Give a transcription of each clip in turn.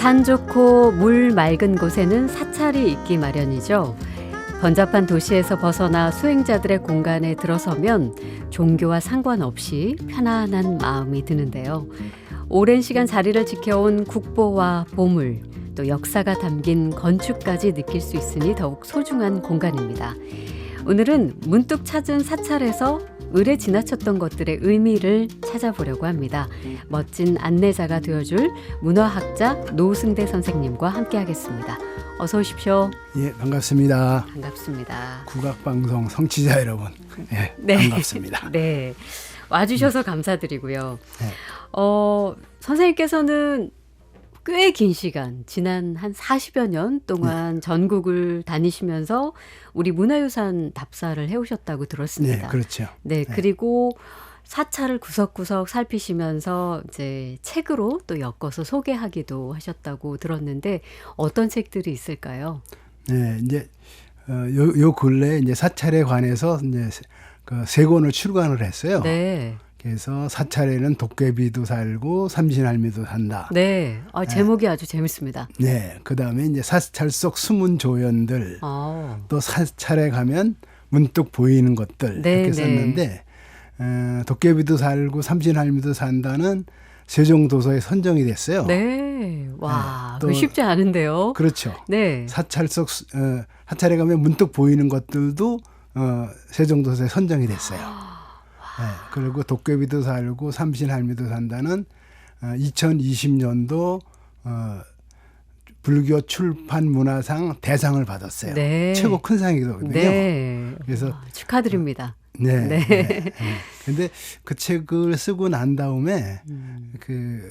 산 좋고 물 맑은 곳에는 사찰이 있기 마련이죠. 번잡한 도시에서 벗어나 수행자들의 공간에 들어서면 종교와 상관없이 편안한 마음이 드는데요. 오랜 시간 자리를 지켜온 국보와 보물, 또 역사가 담긴 건축까지 느낄 수 있으니 더욱 소중한 공간입니다. 오늘은 문득 찾은 사찰에서 을에 지나쳤던 것들의 의미를 찾아보려고 합니다. 멋진 안내자가 되어줄 문화학자 노승대 선생님과 함께하겠습니다. 어서 오십시오. 예, 반갑습니다. 반갑습니다. 국악방송 성취자 여러분, 예, 네. 반갑습니다. 네, 와주셔서 감사드리고요. 네. 선생님께서는 꽤 긴 시간, 지난 한 40여 년 동안 전국을 다니시면서 우리 문화유산 답사를 해오셨다고 들었습니다. 네, 그렇죠. 네, 그리고 사찰을 구석구석 살피시면서 이제 책으로 또 엮어서 소개하기도 하셨다고 들었는데 어떤 책들이 있을까요? 네, 이제 요 근래 이제 사찰에 관해서 이제 그 세 권을 출간을 했어요. 네. 그래서 사찰에는 도깨비도 살고 삼신할미도 산다. 네. 제목이 아주 재밌습니다. 네, 그다음에 이제 사찰 속 숨은 조연들, 또 사찰에 가면 문득 보이는 것들 네, 이렇게 썼는데 도깨비도 살고 삼신할미도 산다는 세종도서에 선정이 됐어요. 네. 와, 또 그 쉽지 않은데요. 그렇죠. 네. 사찰 속 사찰에 가면 문득 보이는 것들도 세종도서에 선정이 됐어요. 네, 그리고 도깨비도 살고 삼신할미도 산다는 2020년도 불교 출판 문화상 대상을 받았어요. 네. 최고 큰 상이거든요. 네. 그래서 축하드립니다. 네. 네. 네. 근데 그 책을 쓰고 난 다음에 그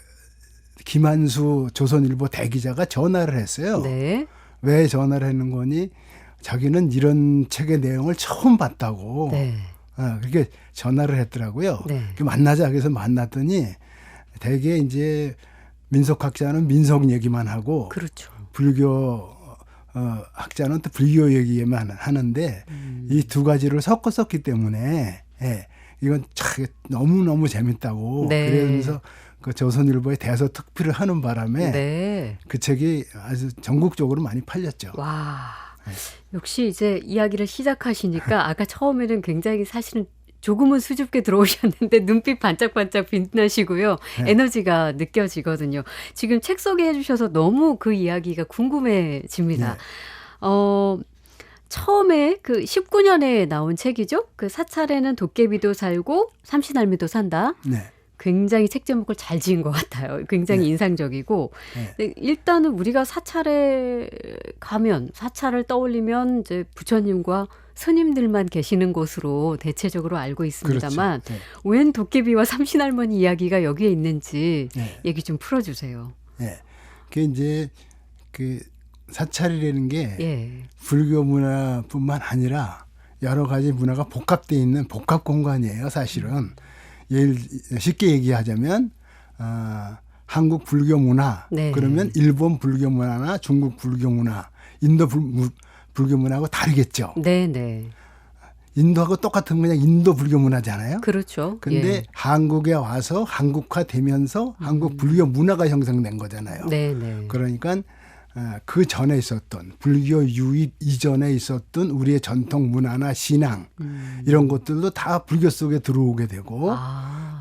김한수 조선일보 대기자가 전화를 했어요. 네. 왜 전화를 했는 거니? 자기는 이런 책의 내용을 처음 봤다고. 네. 그렇게 전화를 했더라고요. 네. 만나자 그래서 만났더니 대개 이제 민속학자는 민속 얘기만 하고 그렇죠. 불교 학자는 또 불교 얘기만 하는데 이 두 가지를 섞어 썼기 때문에 이건 참 너무너무 재밌다고 네. 그러면서 그 조선일보에 대서 특필을 하는 바람에 네. 그 책이 아주 전국적으로 많이 팔렸죠. 와. 역시 이제 이야기를 시작하시니까 아까 처음에는 굉장히 사실은 조금은 수줍게 들어오셨는데 눈빛 반짝반짝 빛나시고요. 네. 에너지가 느껴지거든요. 지금 책 소개해 주셔서 너무 그 이야기가 궁금해집니다. 네. 처음에 그 19년에 나온 책이죠. 그 사찰에는 도깨비도 살고 삼신할미도 산다. 네. 굉장히 책 제목을 잘 지은 것 같아요. 굉장히 네. 인상적이고 네. 일단은 우리가 사찰에 가면 사찰을 떠올리면 이제 부처님과 스님들만 계시는 곳으로 대체적으로 알고 있습니다만 그렇죠. 네. 웬 도깨비와 삼신할머니 이야기가 여기에 있는지 네. 얘기 좀 풀어주세요. 네. 그게 이제 그 사찰이라는 게 예. 불교 문화뿐만 아니라 여러 가지 문화가 복합되어 있는 복합 공간이에요. 사실은 예를 쉽게 얘기하자면 한국 불교 문화 네. 그러면 일본 불교 문화나 중국 불교 문화, 인도 불교 문화하고 다르겠죠. 네네. 인도하고 똑같은 그냥 인도 불교 문화잖아요. 그렇죠. 근데 예. 한국에 와서 한국화되면서 한국 불교 문화가 형성된 거잖아요. 네네. 그러니까 그 전에 있었던 불교 유입 이전에 있었던 우리의 전통 문화나 신앙 이런 것들도 다 불교 속에 들어오게 되고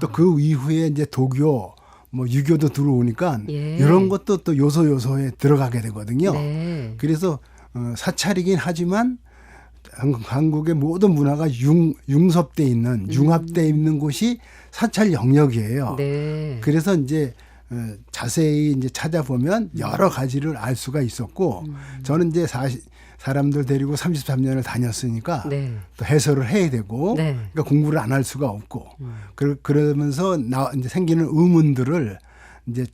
또 그 이후에 이제 도교 뭐 유교도 들어오니까 예. 이런 것도 또 요소요소에 들어가게 되거든요. 네. 그래서 사찰이긴 하지만 한국의 모든 문화가 융섭돼 있는 융합돼 있는 곳이 사찰 영역이에요. 네. 그래서 이제 자세히 이제 찾아보면 여러 가지를 알 수가 있었고 저는 이제 사람들 데리고 33년을 다녔으니까 네. 또 해설을 해야 되고 네. 그러니까 공부를 안 할 수가 없고 그러면서 이제 생기는 의문들을 이제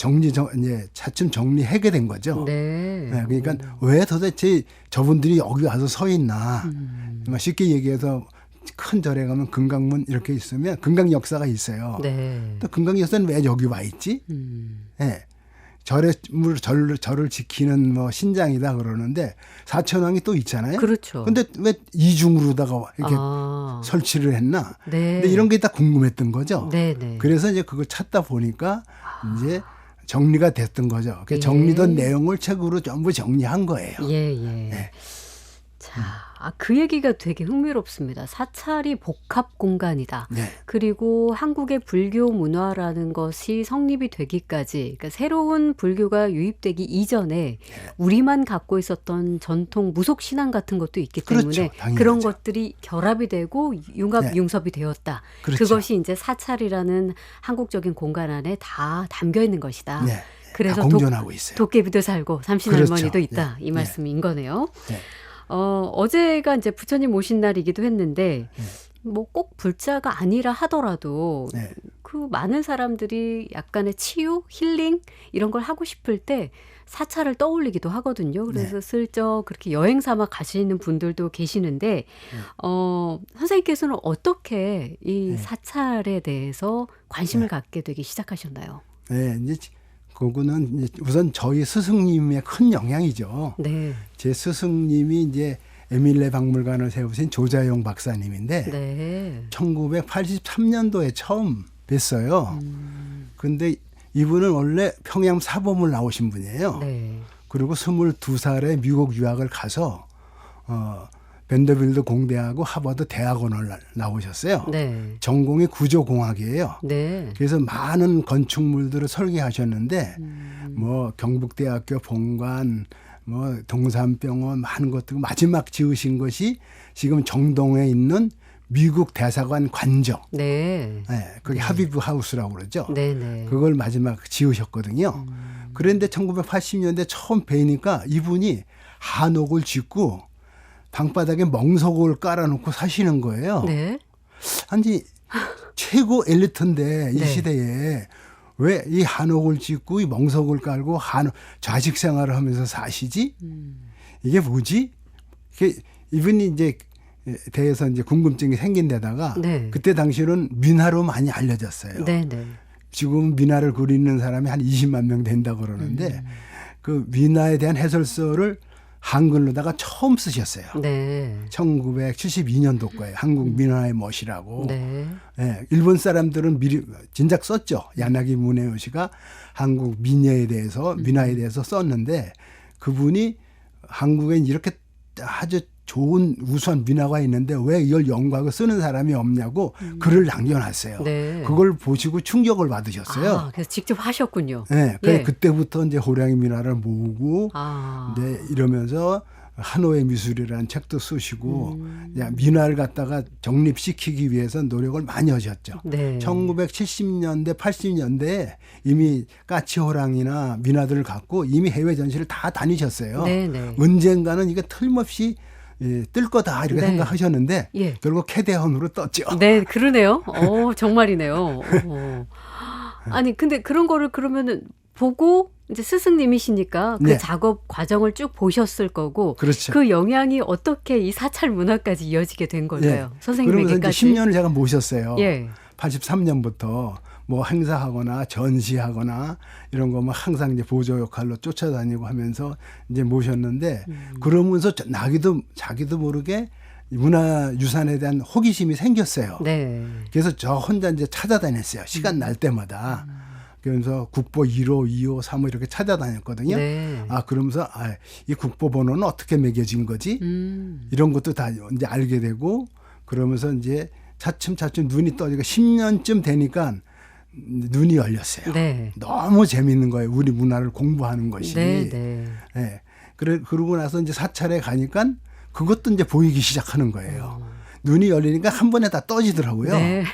이제 차츰 정리하게 된 거죠. 네. 네, 그러니까 왜 도대체 저분들이 여기 와서 서 있나. 쉽게 얘기해서 큰 절에 가면 금강문 이렇게 있으면 금강 역사가 있어요. 네. 또 금강 역사는 왜 여기 와 있지? 네. 절을 지키는 뭐 신장이다 그러는데 사천왕이 또 있잖아요. 그렇죠. 근데 왜 이중으로다가 이렇게 설치를 했나? 네. 근데 이런 게 다 궁금했던 거죠. 네, 네. 그래서 이제 그걸 찾다 보니까 이제 정리가 됐던 거죠. 그 예. 정리된 내용을 책으로 전부 정리한 거예요. 예. 네. 자, 그 얘기가 되게 흥미롭습니다. 사찰이 복합 공간이다. 네. 그리고 한국의 불교 문화라는 것이 성립이 되기까지, 그러니까 새로운 불교가 유입되기 이전에 우리만 갖고 있었던 전통 무속 신앙 같은 것도 있기 때문에 그렇죠. 당연하죠. 그런 것들이 결합이 되고 융합융섭이 되었다. 그렇죠. 그것이 이제 사찰이라는 한국적인 공간 안에 다 담겨 있는 것이다. 네. 그래서 다 공존하고 있어요. 도깨비도 살고 삼신할머니도 그렇죠. 있다. 네. 이 말씀인 거네요. 네. 어제가 이제 부처님 오신 날이기도 했는데 뭐 꼭 불자가 아니라 하더라도 네. 그 많은 사람들이 약간의 치유, 힐링 이런 걸 하고 싶을 때 사찰을 떠올리기도 하거든요. 그래서 슬쩍 그렇게 여행 삼아 가시는 분들도 계시는데 선생님께서는 어떻게 이 사찰에 대해서 관심을 갖게 되기 시작하셨나요? 네, 이제 그거는 이제 우선 저희 스승님의 큰 영향이죠. 네. 제 스승님이 이제 에밀레 박물관을 세우신 조자용 박사님인데 네. 1983년도에 처음 뵀어요. 근데 이분은 원래 평양 사범을 나오신 분이에요. 네. 그리고 22살에 미국 유학을 가서 밴더빌드 공대하고 하버드 대학원을 나오셨어요. 네. 전공이 구조공학이에요. 네. 그래서 많은 건축물들을 설계하셨는데 뭐 경북대학교 본관, 뭐 동산병원 많은 것들 마지막 지으신 것이 지금 정동에 있는 미국 대사관 관저. 네. 네, 그게 하비브 하우스라고 그러죠. 네. 네. 그걸 마지막 지으셨거든요. 그런데 1980년대 처음 뵈니까 이분이 한옥을 짓고 방바닥에 멍석을 깔아놓고 사시는 거예요. 네. 아니 최고 엘리트인데 이 네. 시대에 왜 이 한옥을 짓고 이 멍석을 깔고 좌식 생활을 하면서 사시지? 이게 뭐지? 이분이 이제 대해서 이제 궁금증이 생긴 데다가 네. 그때 당시는 민화로 많이 알려졌어요. 네. 네. 지금 민화를 그리는 사람이 한 20만 명 된다 그러는데 그 민화에 대한 해설서를 한글로다가 처음 쓰셨어요. 네. 1972년도 거예요. 한국 민화의 멋이라고. 네. 예, 일본 사람들은 미리 진작 썼죠. 야나기 무네요시가 한국 민예에 대해서 민화에 대해서 썼는데 그분이 한국엔 이렇게 아주 좋은 우수한 민화가 있는데 왜 이걸 연구하고 쓰는 사람이 없냐고 글을 남겨놨어요. 네. 그걸 보시고 충격을 받으셨어요. 그래서 직접 하셨군요. 네, 그래서 그때부터 이제 호랑이 민화를 모으고 네, 이러면서 한호의 미술이라는 책도 쓰시고 민화를 갖다가 정립시키기 위해서 노력을 많이 하셨죠. 네. 1970년대, 80년대에 이미 까치호랑이나 민화들을 갖고 이미 해외 전시를 다 다니셨어요. 네, 네. 언젠가는 이게 틀림없이 뜰 거다 이렇게 네. 생각하셨는데 예. 결국 캐대헌으로 떴죠. 네, 그러네요. 정말이네요. 아니, 근데 그런 거를 그러면은 보고 이제 스승님이시니까 그 네. 작업 과정을 쭉 보셨을 거고 그렇죠. 그 영향이 어떻게 이 사찰 문화까지 이어지게 된 걸까요? 예. 선생님에게까지. 그러면서 이제 10년을 제가 모셨어요. 예. 83년부터 뭐 행사하거나 전시하거나 이런 거 뭐 항상 이제 보조 역할로 쫓아다니고 하면서 이제 모셨는데 그러면서 자기도 모르게 문화유산에 대한 호기심이 생겼어요. 네. 그래서 저 혼자 이제 찾아다녔어요. 시간 날 때마다. 그러면서 국보 1호, 2호, 3호 이렇게 찾아다녔거든요. 네. 그러면서 이 국보 번호는 어떻게 매겨진 거지? 이런 것도 다 이제 알게 되고 그러면서 이제 차츰 눈이 떠지고 10년쯤 되니까 눈이 열렸어요. 네. 너무 재밌는 거예요. 우리 문화를 공부하는 것이. 네, 네. 네. 그러고 나서 이제 사찰에 가니까 그것도 이제 보이기 시작하는 거예요. 눈이 열리니까 한 번에 다 떠지더라고요. 네.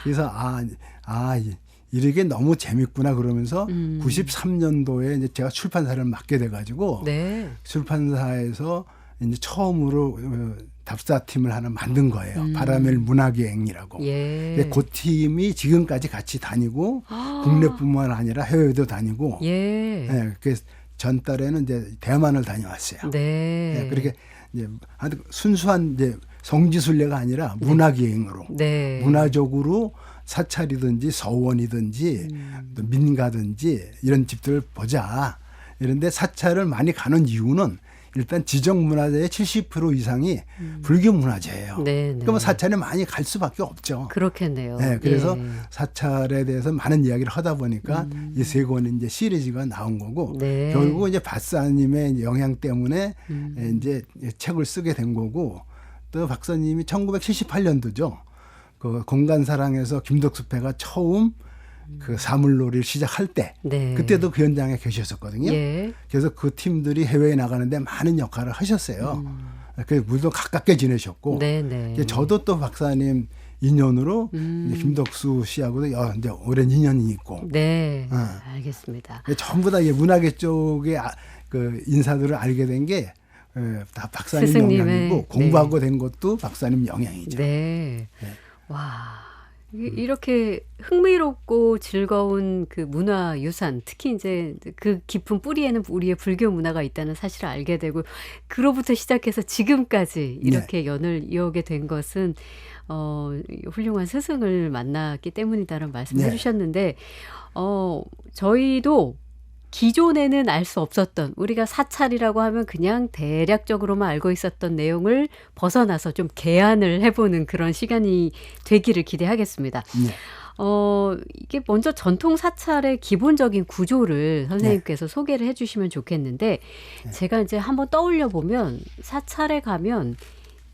그래서 이게 너무 재밌구나 그러면서 93년도에 이제 제가 출판사를 맡게 돼가지고 네. 출판사에서 이제 처음으로 답사팀을 하나 만든 거예요. 바라멜 문화기행이라고. 예. 그 팀이 지금까지 같이 다니고 국내뿐만 아니라 해외도 다니고. 예. 네, 그래서 전달에는 이제 대만을 다녀왔어요. 네. 네, 그렇게 이제 순수한 이제 성지순례가 아니라 문화기행으로 네. 문화적으로 사찰이든지 서원이든지 또 민가든지 이런 집들을 보자. 이런데 사찰을 많이 가는 이유는 일단 지정문화재의 70% 이상이 불교 문화재예요. 그러면 사찰에 많이 갈 수밖에 없죠. 그렇겠네요. 네, 그래서 사찰에 대해서 많은 이야기를 하다 보니까 이 세 권의 이제 시리즈가 나온 거고 결국 이제 박사님의 영향 때문에 이제 책을 쓰게 된 거고 또 박사님이 1978년도죠. 그 공간사랑에서 김덕수패가 처음 그 사물놀이를 시작할 때 그때도 그 현장에 계셨었거든요. 그래서 그 팀들이 해외에 나가는데 많은 역할을 하셨어요. 그래서 물론 가깝게 지내셨고 저도 또 박사님 인연으로 이제 김덕수 씨하고도 이제 오랜 인연이 있고. 알겠습니다. 전부 다 문화계 쪽의 그 인사들을 알게 된 게 다 박사님 스승님의, 영향이고 공부하고 된 것도 박사님 영향이죠. 와. 이렇게 흥미롭고 즐거운 그 문화 유산, 특히 이제 그 깊은 뿌리에는 우리의 불교 문화가 있다는 사실을 알게 되고 그로부터 시작해서 지금까지 이렇게 연을 이어오게 된 것은 훌륭한 스승을 만났기 때문이다라는 말씀해 주셨는데 저희도 기존에는 알 수 없었던 우리가 사찰이라고 하면 그냥 대략적으로만 알고 있었던 내용을 벗어나서 좀 개안을 해보는 그런 시간이 되기를 기대하겠습니다. 이게 먼저 전통 사찰의 기본적인 구조를 선생님께서 소개를 해주시면 좋겠는데 제가 이제 한번 떠올려 보면 사찰에 가면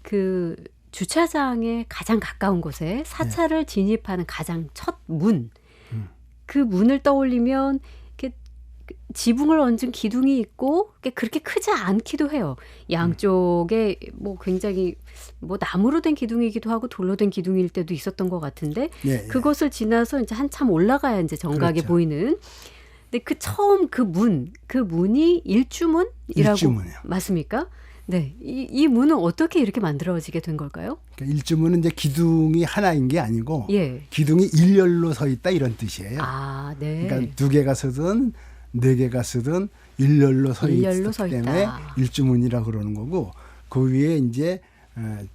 그 주차장에 가장 가까운 곳에 사찰을 진입하는 가장 첫 문, 그 문을 떠올리면 지붕을 얹은 기둥이 있고 그렇게 크지 않기도 해요. 양쪽에 뭐 굉장히 뭐 나무로 된 기둥이기도 하고 돌로 된 기둥일 때도 있었던 것 같은데 그것을 지나서 이제 한참 올라가야 이제 정각이 보이는. 근데 그 처음 그 문이 일주문이라고 일주문이요. 맞습니까? 네, 이 문은 어떻게 이렇게 만들어지게 된 걸까요? 그러니까 일주문은 이제 기둥이 하나인 게 아니고 기둥이 일렬로 서 있다 이런 뜻이에요. 그러니까 두 개가 서든 네 개가 쓰든 일렬로 서 있기 때문에 일주문이라고 그러는 거고 그 위에 이제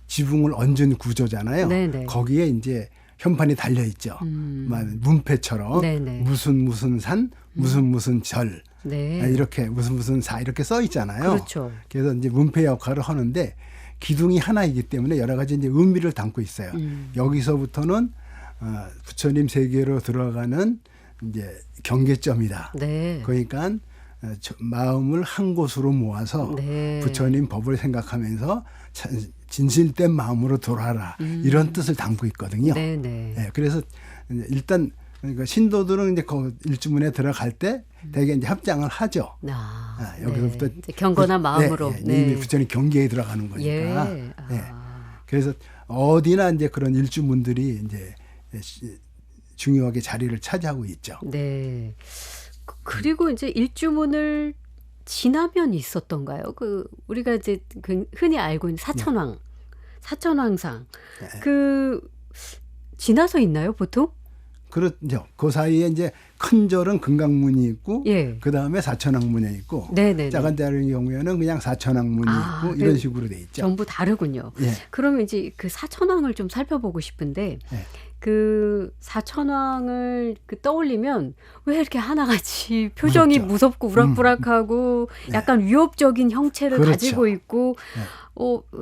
지붕을 얹은 구조잖아요. 거기에 이제 현판이 달려 있죠. 문패처럼 무슨 산, 무슨 절 이렇게 무슨 사 이렇게 써 있잖아요. 그래서 이제 문패 역할을 하는데 기둥이 하나이기 때문에 여러 가지 이제 의미를 담고 있어요. 여기서부터는 부처님 세계로 들어가는 이제 경계점이다. 그러니까 마음을 한 곳으로 모아서 부처님 법을 생각하면서 진실된 마음으로 돌아라 이런 뜻을 담고 있거든요. 그래서 일단 그러니까 신도들은 이제 그 일주문에 들어갈 때 대개 이제 합장을 하죠. 여기서부터 이제 경건한 마음으로 이미 부처님 경계에 들어가는 거니까. 그래서 어디나 이제 그런 일주문들이 이제 중요하게 자리를 차지하고 있죠. 그리고 이제 일주문을 지나면 있었던가요? 그 우리가 이제 흔히 알고 있는 사천왕상 그 지나서 있나요, 보통? 그렇죠. 그 사이에 이제 큰 절은 금강문이 있고, 그 다음에 사천왕문이 있고, 작은 절의 경우에는 그냥 사천왕문이 있고 이런 식으로 돼 있죠. 전부 다르군요. 그러면 이제 그 사천왕을 좀 살펴보고 싶은데. 그 사천왕을 떠올리면 왜 이렇게 하나같이 표정이 무섭고 우락부락하고 약간 위협적인 형체를 가지고 있고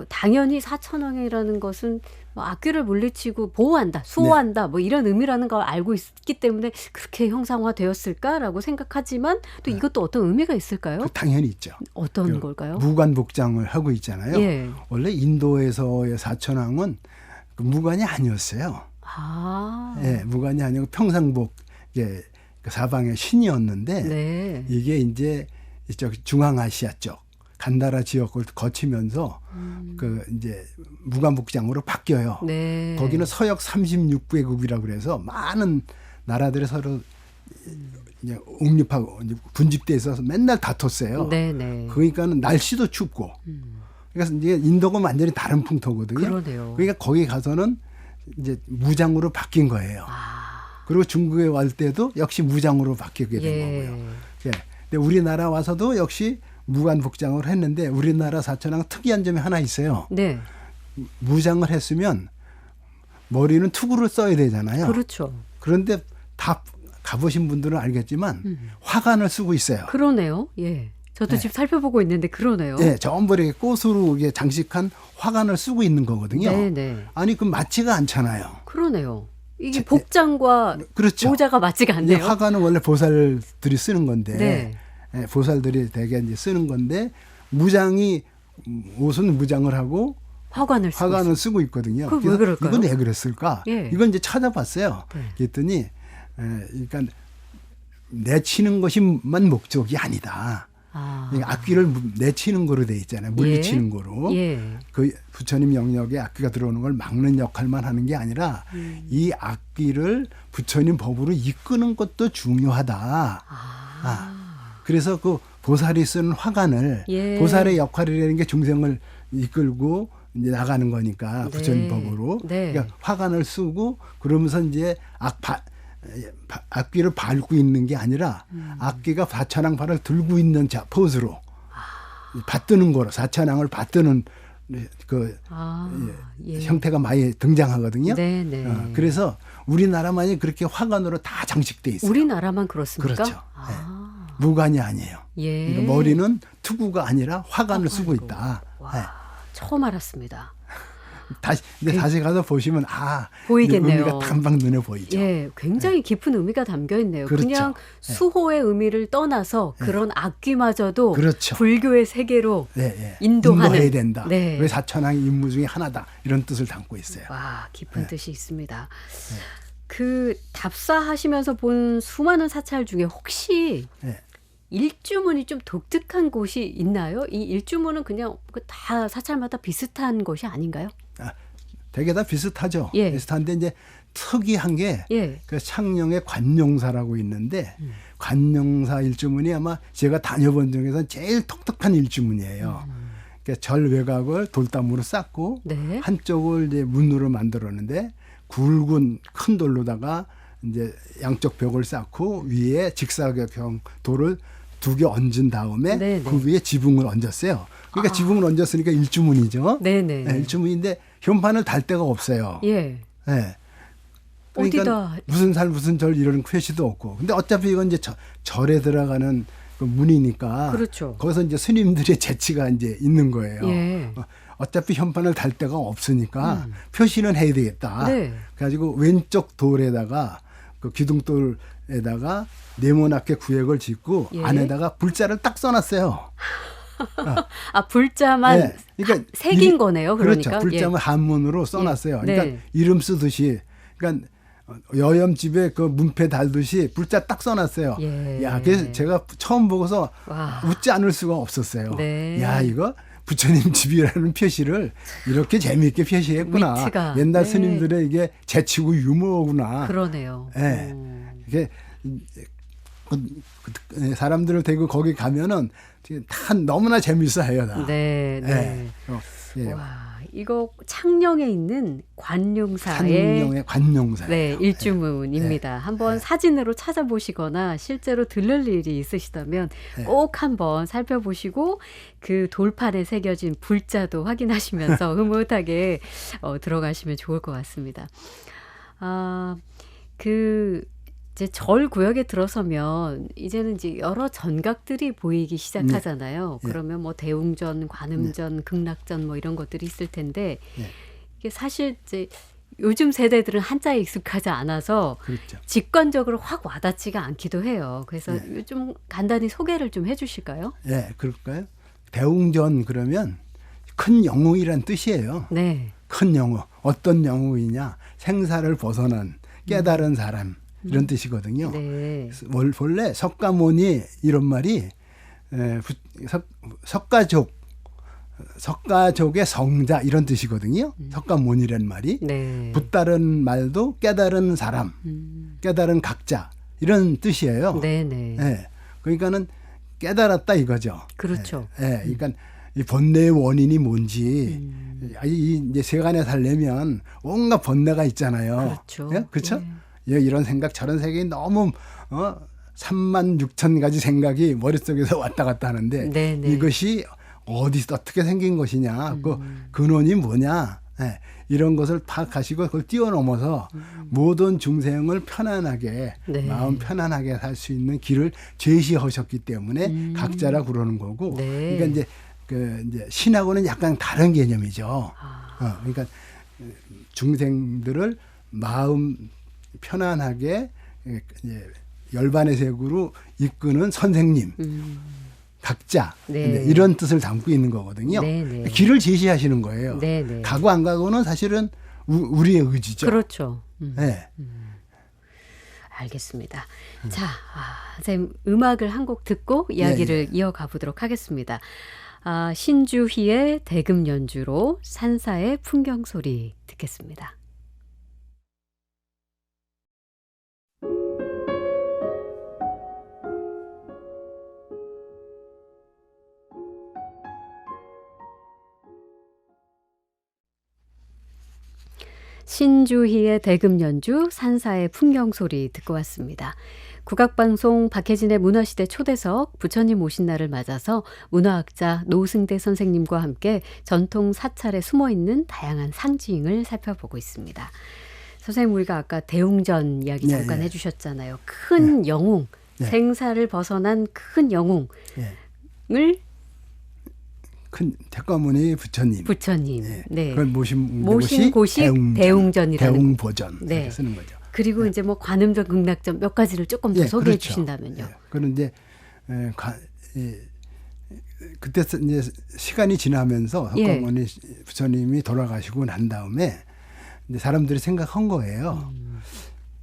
당연히 사천왕이라는 것은 뭐 악귀를 물리치고 보호한다, 수호한다 뭐 이런 의미라는 걸 알고 있기 때문에 그렇게 형상화되었을까라고 생각하지만 또 이것도 어떤 의미가 있을까요? 당연히 있죠. 어떤 걸까요? 무관복장을 하고 있잖아요. 원래 인도에서의 사천왕은 무관이 아니었어요. 무관이 아니고 평상복 그 사방의 신이었는데 이게 이제 이쪽 중앙아시아 쪽 간다라 지역을 거치면서 그 이제 무관복장으로 바뀌어요. 거기는 서역 36개국이라고 그래서 많은 나라들이 서로 옹립하고 군집돼 있어서 맨날 다퉜어요. 그러니까는 날씨도 춥고. 그래서 이제 인도가 완전히 다른 풍토거든요. 그러니까 거기 가서는 이제 무장으로 바뀐 거예요. 그리고 중국에 갈 때도 역시 무장으로 바뀌게 된 거고요. 근데 우리나라 와서도 역시 무관복장을 했는데 우리나라 사천왕 특이한 점이 하나 있어요. 무장을 했으면 머리는 투구를 써야 되잖아요. 그렇죠. 그런데 다 가보신 분들은 알겠지만 화관을 쓰고 있어요. 그러네요. 예. 저도 네. 지금 살펴보고 있는데 그러네요. 네, 전부 이렇게 꽃으로 이게 장식한 화관을 쓰고 있는 거거든요. 네네. 아니 그 맞지가 않잖아요. 그러네요. 이게 복장과 그렇죠. 모자가 맞지가 이 않네요. 화관은 원래 보살들이 쓰는 건데, 네. 예, 보살들이 대개 이제 쓰는 건데 무장이 옷은 무장을 하고 화관을 쓰고 화관을 쓰고 있거든요. 그건 왜 그래서 그럴까요? 이건 왜 그랬을까? 예. 이건 이제 찾아봤어요. 네. 그랬더니 그러니까 내치는 것이만 목적이 아니다. 아. 그러니까 악귀를 내치는 거로 돼 있잖아요. 물리치는 거로. 예. 그 부처님 영역에 악귀가 들어오는 걸 막는 역할만 하는 게 아니라 이 악귀를 부처님 법으로 이끄는 것도 중요하다. 그래서 그 보살이 쓰는 화관을 예. 보살의 역할이라는 게 중생을 이끌고 이제 나가는 거니까 네. 부처님 법으로. 네. 그러니까 화관을 쓰고 그러면서 이제 악귀를 밟고 있는 게 아니라 악귀가 사천왕팔을 들고 있는 포즈로 받드는 거로 사천왕을 받드는 그 예. 형태가 많이 등장하거든요. 네네. 그래서 우리나라만이 그렇게 화관으로 다 장식돼 있어요. 우리나라만 그렇습니까? 그렇죠. 무관이 아니에요. 예. 그러니까 머리는 투구가 아니라 화관을 쓰고 있다. 와, 네. 처음 알았습니다. 다시 가서 보시면 보이겠네요. 의미가 금방 눈에 보이죠. 예, 굉장히 깊은 의미가 담겨 있네요. 그렇죠. 그냥 수호의 의미를 떠나서 그런 악귀마저도 그렇죠. 불교의 세계로 네. 인도하는. 인도해야 된다. 네. 왜 사천왕의 임무 중에 하나다. 이런 뜻을 담고 있어요. 와, 깊은 뜻이 있습니다. 그 답사하시면서 본 수많은 사찰 중에 혹시 네. 일주문이 좀 독특한 곳이 있나요? 이 일주문은 그냥 다 사찰마다 비슷한 것이 아닌가요? 되게 다 비슷하죠. 예. 비슷한데 이제 특이한 게 예. 그 창녕에 관용사라고 있는데 관용사 일주문이 아마 제가 다녀본 중에서 제일 독특한 일주문이에요. 그러니까 절 외곽을 돌담으로 쌓고 네. 한쪽을 이제 문으로 만들었는데 굵은 큰 돌로다가 이제 양쪽 벽을 쌓고 위에 직사각형 돌을 2개 얹은 다음에 네네. 그 위에 지붕을 얹었어요. 그러니까 지붕을 얹었으니까 일주문이죠. 네네. 네, 일주문인데 현판을 달 데가 없어요. 예. 네. 그러니까 어디다? 무슨 살 무슨 절 이런 표시도 없고. 근데 어차피 이건 이제 절에 들어가는 그 문이니까. 그렇죠. 거기서 이제 스님들의 재치가 이제 있는 거예요. 예. 어차피 현판을 달 데가 없으니까 표시는 해야 되겠다. 네. 그래가지고 왼쪽 돌에다가 그 기둥돌에다가 네모나게 구획을 짓고 예. 안에다가 불자를 딱 써놨어요. 불자만 네. 그러니까 새긴 거네요. 그러니까. 그렇죠. 불자만 한문으로 써놨어요. 예. 그러니까 네. 이름 쓰듯이, 그러니까 여염집에 그 문패 달듯이 불자 딱 써놨어요. 예. 야, 그래서 제가 처음 보고서 와. 웃지 않을 수가 없었어요. 네. 야, 이거 부처님 집이라는 표시를 이렇게 재미있게 표시했구나. 위트가. 옛날 네. 스님들의 이게 재치고 유머구나. 그러네요. 예. 이게 사람들을 데리고 거기 가면은 다 너무나 재밌어 해요. 다. 네, 네. 예. 와, 이거 창녕에 있는 관용사의 산용의 관용사예요. 네, 일주문입니다. 한번 사진으로 찾아보시거나 실제로 들를 일이 있으시다면 꼭 한번 살펴보시고 그 돌판에 새겨진 불자도 확인하시면서 흐뭇하게 들어가시면 좋을 것 같습니다. 이제 절 구역에 들어서면 이제는 이제 여러 전각들이 보이기 시작하잖아요. 네. 그러면 뭐 대웅전, 관음전, 극락전 뭐 이런 것들이 있을 텐데 이게 사실 이제 요즘 세대들은 한자에 익숙하지 않아서 그렇죠. 직관적으로 확 와닿지가 않기도 해요. 그래서 좀 간단히 소개를 좀 해주실까요? 예, 그럴까요? 대웅전 그러면 큰 영웅이란 뜻이에요. 네. 큰 영웅. 어떤 영웅이냐? 생사를 벗어난 깨달은 사람. 이런 뜻이거든요. 네. 본래 석가모니 이런 말이 석가족의 성자 이런 뜻이거든요. 석가모니라는 말이. 네. 붙다른 말도 깨달은 사람, 깨달은 각자 이런 뜻이에요. 네네. 예. 그러니까는 깨달았다 이거죠. 그렇죠. 예. 그러니까 이 번뇌의 원인이 뭔지 이제 세간에 살려면 온갖 번뇌가 있잖아요. 그렇죠. 예? 그렇죠? 이런 생각 저런 생각이 너무 3만 6천 가지 생각이 머릿속에서 왔다 갔다 하는데 네네. 이것이 어디서 어떻게 생긴 것이냐 그 근원이 뭐냐 예, 이런 것을 파악하시고 그걸 뛰어넘어서 모든 중생을 편안하게 네. 마음 편안하게 살 수 있는 길을 제시하셨기 때문에 각자라 그러는 거고 네. 그러니까 이제 신하고는 약간 다른 개념이죠. 그러니까 중생들을 마음 편안하게 이제 열반의 색으로 이끄는 선생님 각자 네. 이런 뜻을 담고 있는 거거든요. 네, 네. 길을 제시하시는 거예요. 네, 네. 가고 안 가고는 사실은 우리의 의지죠. 그렇죠. 네. 알겠습니다. 자, 선생님 음악을 한 곡 듣고 이야기를 이어가 보도록 하겠습니다. 신주희의 대금 연주로 산사의 풍경 소리 듣겠습니다. 신주희의 대금 연주, 산사의 풍경 소리 듣고 왔습니다. 국악방송 박혜진의 문화시대 초대석 부처님 오신 날을 맞아서 문화학자 노승대 선생님과 함께 전통 사찰에 숨어있는 다양한 상징을 살펴보고 있습니다. 선생님 우리가 아까 대웅전 이야기 잠깐 해주셨잖아요. 큰 영웅, 생사를 벗어난 큰 영웅을 큰 태과문의 부처님. 네. 그걸 모신 곳이 대웅전이라는 대웅보전 이렇게 쓰는 거죠. 그리고 이제 뭐 관음전, 극락전 몇 가지를 조금 더 소개해 그렇죠. 주신다면요. 그런데 그때 이제 시간이 지나면서 석가모니 부처님이 돌아가시고 난 다음에 이제 사람들이 생각한 거예요.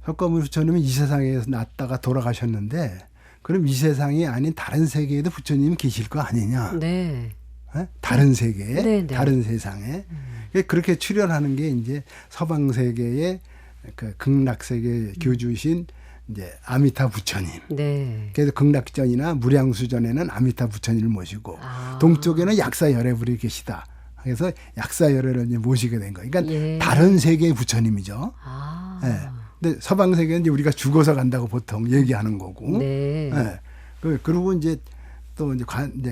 석가모니 부처님은 이 세상에서 났다가 돌아가셨는데 그럼 이 세상이 아닌 다른 세계에도 부처님이 계실 거 아니냐? 네. 다른 세계에, 네. 다른 세상에 그렇게 출현하는 게 이제 서방 세계의 그 극락 세계 교주신 이제 아미타 부처님. 네. 그래서 극락전이나 무량수전에는 아미타 부처님을 모시고 동쪽에는 약사열애불이 계시다. 그래서 약사열애를 이제 모시게 된 거예요. 그러니까 다른 세계의 부처님이죠. 근데 서방 세계는 이제 우리가 죽어서 간다고 보통 얘기하는 거고. 그리고 이제 또 이제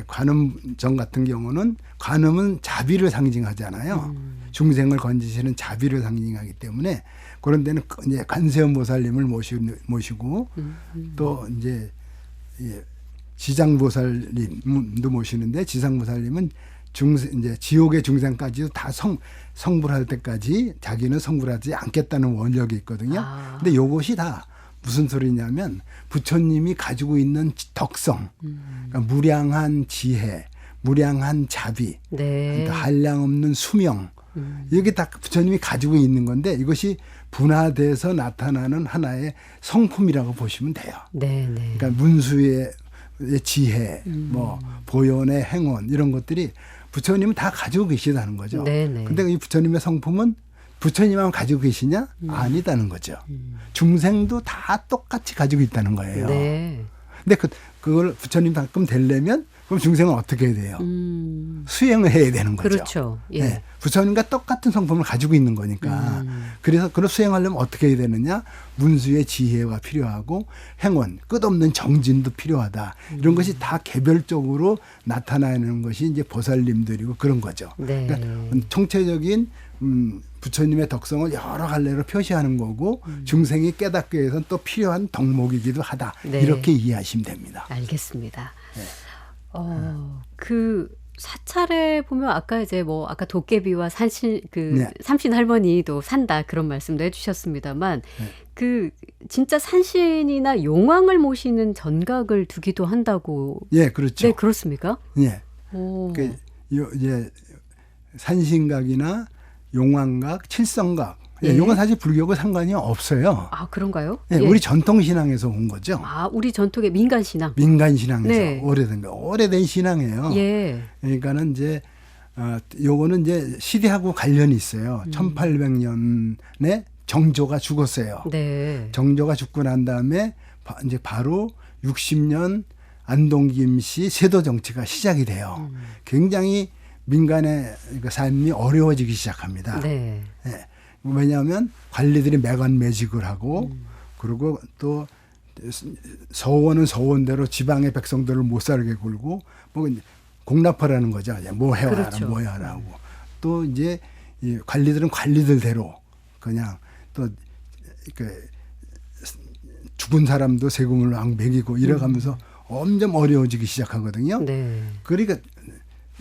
관음정 같은 경우는 관음은 자비를 상징하잖아요. 중생을 건지시는 자비를 상징하기 때문에 그런 데는 이제 관세음보살님을 모시고 또 이제 지장보살님도 모시는데 지상보살님은 이제 지옥의 중생까지도 다 성불할 때까지 자기는 성불하지 않겠다는 원력이 있거든요. 근데 이것이 다 무슨 소리냐면 부처님이 가지고 있는 덕성, 그러니까 무량한 지혜, 무량한 자비, 그러니까 한량없는 수명, 이게 다 부처님이 가지고 있는 건데 이것이 분화돼서 나타나는 하나의 성품이라고 보시면 돼요. 그러니까 문수의 지혜, 뭐 보현의 행원 이런 것들이 부처님은 다 가지고 계시다는 거죠. 근데 이 부처님의 성품은 부처님만 가지고 계시냐? 아니다는 거죠. 중생도 다 똑같이 가지고 있다는 거예요. 근데 그걸 부처님 가끔 되려면 그럼 중생은 어떻게 해야 돼요? 수행을 해야 되는 거죠. 그렇죠. 부처님과 똑같은 성품을 가지고 있는 거니까. 그래서 그걸 수행하려면 어떻게 해야 되느냐? 문수의 지혜가 필요하고 행원, 끝없는 정진도 필요하다. 이런 것이 다 개별적으로 나타나는 것이 이제 보살님들이고 그런 거죠. 그러니까 총체적인 부처님의 덕성을 여러 갈래로 표시하는 거고 중생이 깨닫기 위해서는 또 필요한 덕목이기도 하다. 이렇게 이해하시면 됩니다. 알겠습니다. 그 사찰에 보면 아까 이제 뭐 아까 도깨비와 삼신 할머니도 산다 그런 말씀도 해주셨습니다만 그 진짜 산신이나 용왕을 모시는 전각을 두기도 한다고. 그렇죠. 네, 그렇습니까? 이제 산신각이나 용왕각, 칠성각. 이건 사실 불교하고 상관이 없어요. 그런가요? 우리 전통신앙에서 온 거죠. 우리 전통의 민간신앙. 민간신앙에서 오래된 신앙이에요. 그러니까는 이제, 요거는 이제 시대하고 관련이 있어요. 1800년에 정조가 죽었어요. 정조가 죽고 난 다음에 이제 바로 60년 안동김씨 세도 정치가 시작이 돼요. 굉장히 민간의 삶이 어려워지기 시작합니다. 왜냐하면 관리들이 매관매직을 하고 그리고 또 서원은 서원대로 지방의 백성들을 못 살게 굴고 뭐 공납하라는 거죠. 뭐 해와라, 뭐 해라고. 또 이제 이 관리들은 관리들대로 그냥 또 죽은 사람도 세금을 막 매기고 이래가면서 점점 어려워지기 시작하거든요. 네. 그러니까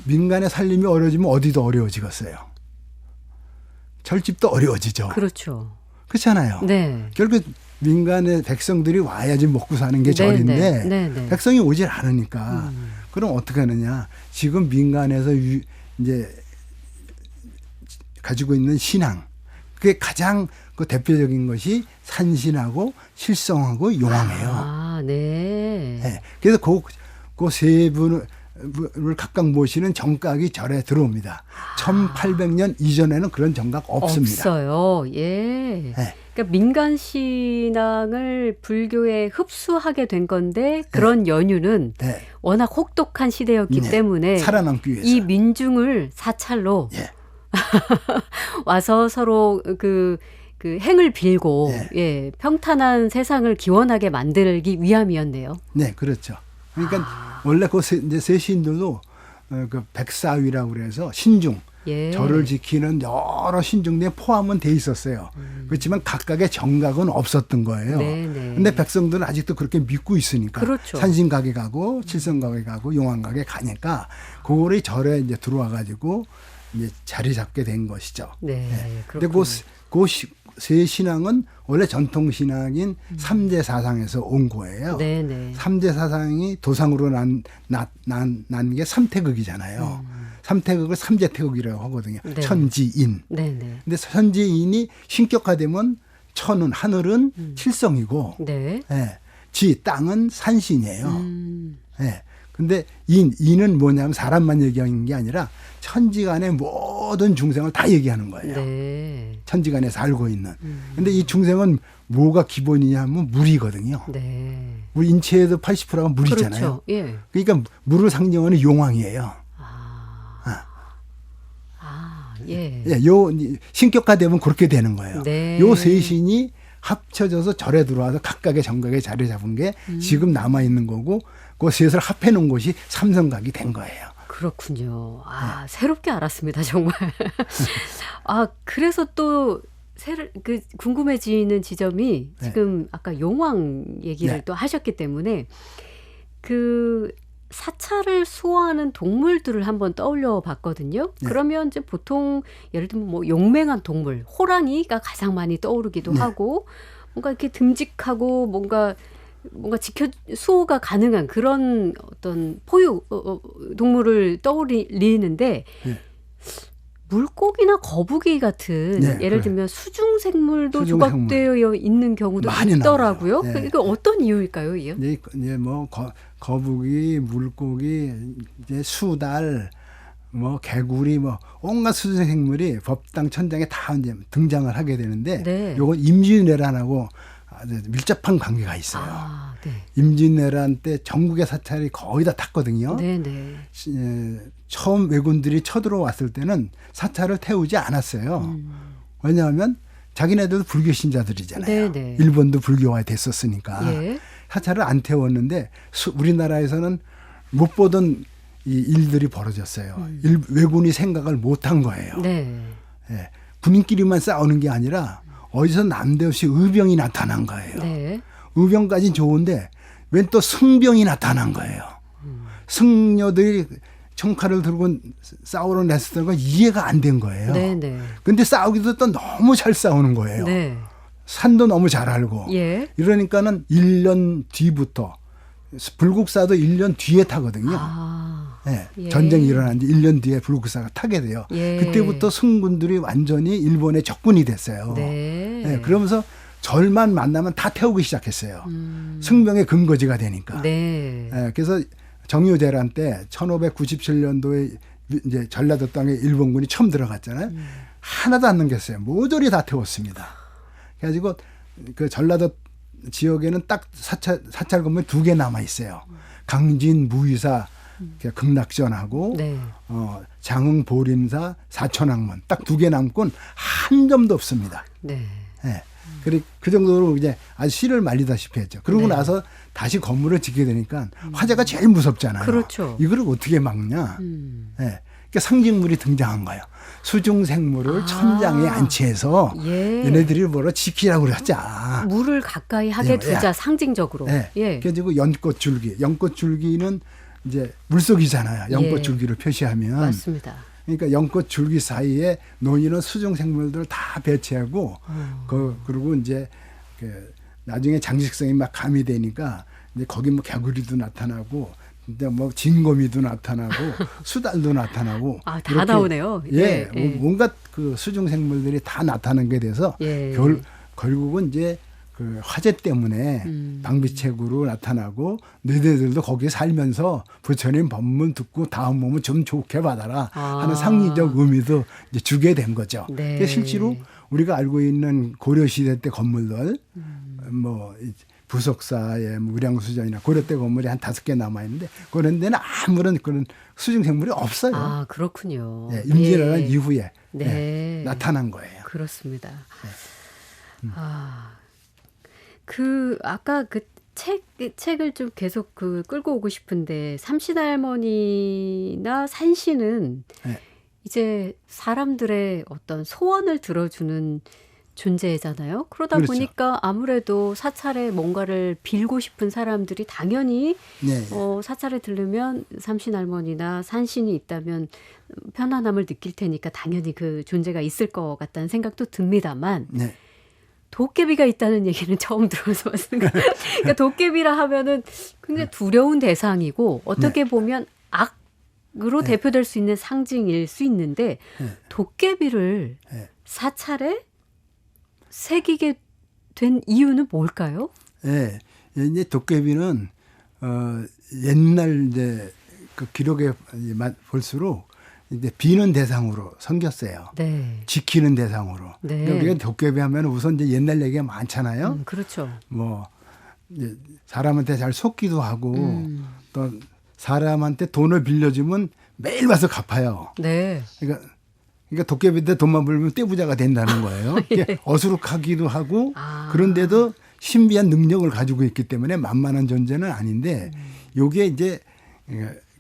민간의 살림이 어려워지면 어디도 어려워지겠어요. 절집도 어려워지죠. 그렇죠. 그렇잖아요. 네. 결국 민간의 백성들이 와야지 먹고 사는 게 네, 절인데 네, 네. 백성이 오질 않으니까 그럼 어떻게 하느냐. 지금 민간에서 이제 가지고 있는 신앙 그게 가장 그 대표적인 것이 산신하고 실성하고 용왕이에요. 아, 네. 네. 그래서 그 세 분을 각각 모시는 정각이 절에 들어옵니다. 1800년 이전에는 그런 정각 없습니다. 없어요. 예. 네. 그러니까 민간 신앙을 불교에 흡수하게 된 건데 그런 연유는 네. 워낙 혹독한 시대였기 네. 때문에 살아남기 위해서. 이 민중을 사찰로 예. 와서 서로 그 행을 빌고 예, 평탄한 세상을 기원하게 만들기 위함이었네요. 네, 그렇죠. 그러니까 원래 이제 세 신들도 그 백사위라고 그래서 신중 예. 절을 지키는 여러 신중에 포함은 돼 있었어요. 그렇지만 각각의 정각은 없었던 거예요. 그런데 백성들은 아직도 그렇게 믿고 있으니까 그렇죠. 산신각에 가고 칠성각에 가고 용왕각에 가니까 그거를 절에 이제 들어와 가지고 이제 자리 잡게 된 것이죠. 네. 네. 근데 그렇군요. 세 신앙은 원래 전통 신앙인 삼재 사상에서 온 거예요. 네네. 삼재 사상이 도상으로 난 게 삼태극이잖아요. 삼태극을 삼재태극이라고 하거든요. 네. 천지인. 네네. 근데 천지인이 신격화되면 천은 하늘은 칠성이고, 네. 예, 지 땅은 산신이에요. 예. 근데 인은 뭐냐면 사람만 얘기하는 게 아니라 천지간의 모든 중생을 다 얘기하는 거예요. 네. 천지간에 살고 있는. 근데 이 중생은 뭐가 기본이냐 하면 물이거든요. 네. 우리 인체에도 80%가 물이잖아요. 그렇죠. 예. 그러니까 물을 상징하는 용왕이에요. 예. 예, 요 신격화되면 그렇게 되는 거예요. 네. 요 세 신이 합쳐져서 절에 들어와서 각각의 정각에 자리 잡은 게 지금 남아 있는 거고 그 셋을 합해 놓은 것이 삼성각이 된 거예요. 그렇군요. 새롭게 알았습니다, 정말. 그래서 또 궁금해지는 지점이 지금 아까 용왕 얘기를 또 하셨기 때문에 그 사찰을 수호하는 동물들을 한번 떠올려 봤거든요. 그러면 이제 보통 예를 들면 뭐 용맹한 동물, 호랑이가 가장 많이 떠오르기도 하고 뭔가 이렇게 듬직하고 뭔가 수호가 가능한 그런 어떤 포유 동물을 떠올리는데 물고기나 거북이 같은 예를 들면 수중생물도 조각되어 있는 경우도 있더라고요. 이게 어떤 이유일까요, 이요? 이제 뭐 거북이, 물고기, 이제 수달, 뭐 개구리, 뭐 온갖 수중생물이 법당 천장에 다 이제 등장을 하게 되는데, 요건 임진왜란하고 아주 밀접한 관계가 있어요. 임진왜란 때 전국의 사찰이 거의 다 탔거든요. 처음 왜군들이 쳐들어왔을 때는 사찰을 태우지 않았어요. 왜냐하면 자기네들도 불교 신자들이잖아요. 일본도 불교화 됐었으니까 사찰을 안 태웠는데 우리나라에서는 못 보던 이 일들이 벌어졌어요. 왜군이 생각을 못한 거예요. 예, 군인끼리만 싸우는 게 아니라 어디서 남대없이 의병이 나타난 거예요. 의병까지는 좋은데 웬 또 승병이 나타난 거예요. 승려들이 청칼을 들고 싸우러 냈었던 건 이해가 안 된 거예요. 근데 싸우기도 또 너무 잘 싸우는 거예요. 산도 너무 잘 알고. 이러니까는 1년 뒤부터 불국사도 1년 뒤에 타거든요. 전쟁이 일어난 지 1년 뒤에 불국사가 타게 돼요. 그때부터 승군들이 완전히 일본의 적군이 됐어요. 그러면서 절만 만나면 다 태우기 시작했어요. 승병의 근거지가 되니까. 그래서 정유재란 때 1597년도에 이제 전라도 땅에 일본군이 처음 들어갔잖아요. 하나도 안 남겼어요. 모조리 다 태웠습니다. 그래가지고 그 전라도 지역에는 딱 사찰 건물이 2개 남아 있어요. 강진 무의사 극락전하고 장흥 보림사 사천왕문 딱 2개 남고는 한 점도 없습니다. 그 정도로 이제 아주 씨를 말리다시피 했죠. 그러고 나서 다시 건물을 짓게 되니까 화재가 제일 무섭잖아요. 이거를 어떻게 막냐. 그러니까 상징물이 등장한 거예요. 수중생물을 천장에 안치해서 예. 얘네들이 뭐라 지키라고 그러자. 물을 가까이 하게 예, 두자 예. 상징적으로. 예. 예. 그래가지고 연꽃줄기. 연꽃줄기는 이제 물속이잖아요. 연꽃줄기를 표시하면. 맞습니다. 그러니까 연꽃줄기 사이에 놓이는 수중생물들을 다 배치하고 그리고 이제 나중에 장식성이 막 가미되니까 이제 거기 뭐 개구리도 나타나고 근데 뭐 진거미도 나타나고 수달도 나타나고 다 나오네요. 예, 뭔가 그 수중생물들이 다 나타나게 돼서 결국은 이제 그 화재 때문에 방비책으로 나타나고 너희들도 거기 살면서 부처님 법문 듣고 다음 몸은 좀 좋게 받아라 하는 상징적 의미도 이제 주게 된 거죠. 네. 실제로 우리가 알고 있는 고려시대 때 건물들 뭐 부석사의 의량수전이나 고려 때 건물이 한 5개 남아 있는데 그런 데는 아무런 그런 수중생물이 없어요. 아, 그렇군요. 예, 임진왜란 이후에 네. 나타난 거예요. 그렇습니다. 네. 아까 그 책을 좀 계속 끌고 오고 싶은데 삼신할머니나 산신은 네. 이제 사람들의 어떤 소원을 들어주는 존재잖아요. 그러다 그렇죠. 보니까 아무래도 사찰에 뭔가를 빌고 싶은 사람들이 당연히 네. 사찰에 들르면 삼신할머니나 산신이 있다면 편안함을 느낄 테니까 당연히 그 존재가 있을 것 같다는 생각도 듭니다만 네. 도깨비가 있다는 얘기는 처음 들어서 왔습니다. 그러니까 도깨비라 하면은 굉장히 두려운 대상이고 어떻게 보면 악으로 대표될 수 있는 상징일 수 있는데 도깨비를 사찰에 새기게 된 이유는 뭘까요? 네, 이제 도깨비는 옛날 이제 그 기록에 볼수록 이제 비는 대상으로 섬겼어요. 네. 지키는 대상으로. 네. 그러니까 우리가 도깨비 하면 우선 이제 옛날 얘기가 많잖아요. 그렇죠. 뭐 이제 사람한테 잘 속기도 하고 또 사람한테 돈을 빌려주면 매일 와서 갚아요. 네. 그러니까 도깨비한테 돈만 벌면 떼부자가 된다는 거예요. 예. 어수룩하기도 하고 그런데도 신비한 능력을 가지고 있기 때문에 만만한 존재는 아닌데 요게 이제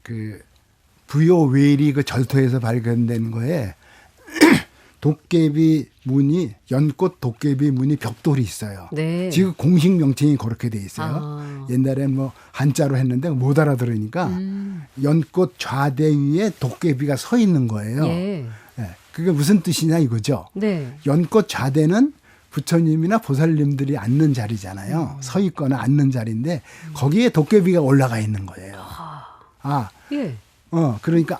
그 부요외리 그 절토에서 발견된 거에 도깨비 문이 연꽃 도깨비 문이 벽돌이 있어요. 네. 지금 공식 명칭이 그렇게 돼 있어요. 옛날엔 뭐 한자로 했는데 못 알아들으니까 연꽃 좌대 위에 도깨비가 서 있는 거예요. 예. 네. 그게 무슨 뜻이냐 이거죠. 네. 연꽃 좌대는 부처님이나 보살님들이 앉는 자리잖아요. 서 있거나 앉는 자리인데 거기에 도깨비가 올라가 있는 거예요. 예. 그러니까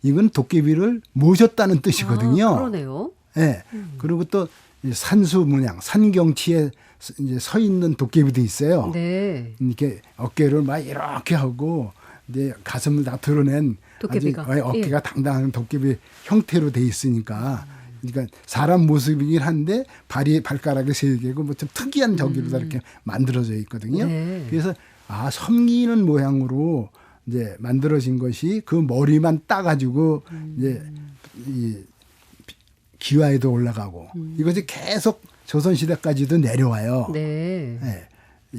이건 도깨비를 모셨다는 뜻이거든요. 그러네요. 네. 그리고 또 산수 문양, 산경치에 이제 서 있는 도깨비도 있어요. 네. 이렇게 어깨를 막 이렇게 하고 이제 가슴을 다 드러낸 도깨비가. 어깨가 당당한 도깨비 형태로 돼 있으니까 그러니까 사람 모습이긴 한데 발가락이 3개고 뭐 좀 특이한 저기로 다 이렇게 만들어져 있거든요. 네. 그래서 섬기는 모양으로 이제 만들어진 것이 그 머리만 따가지고 이제 이 기와에도 올라가고 이것이 계속 조선시대까지도 내려와요. 네. 네.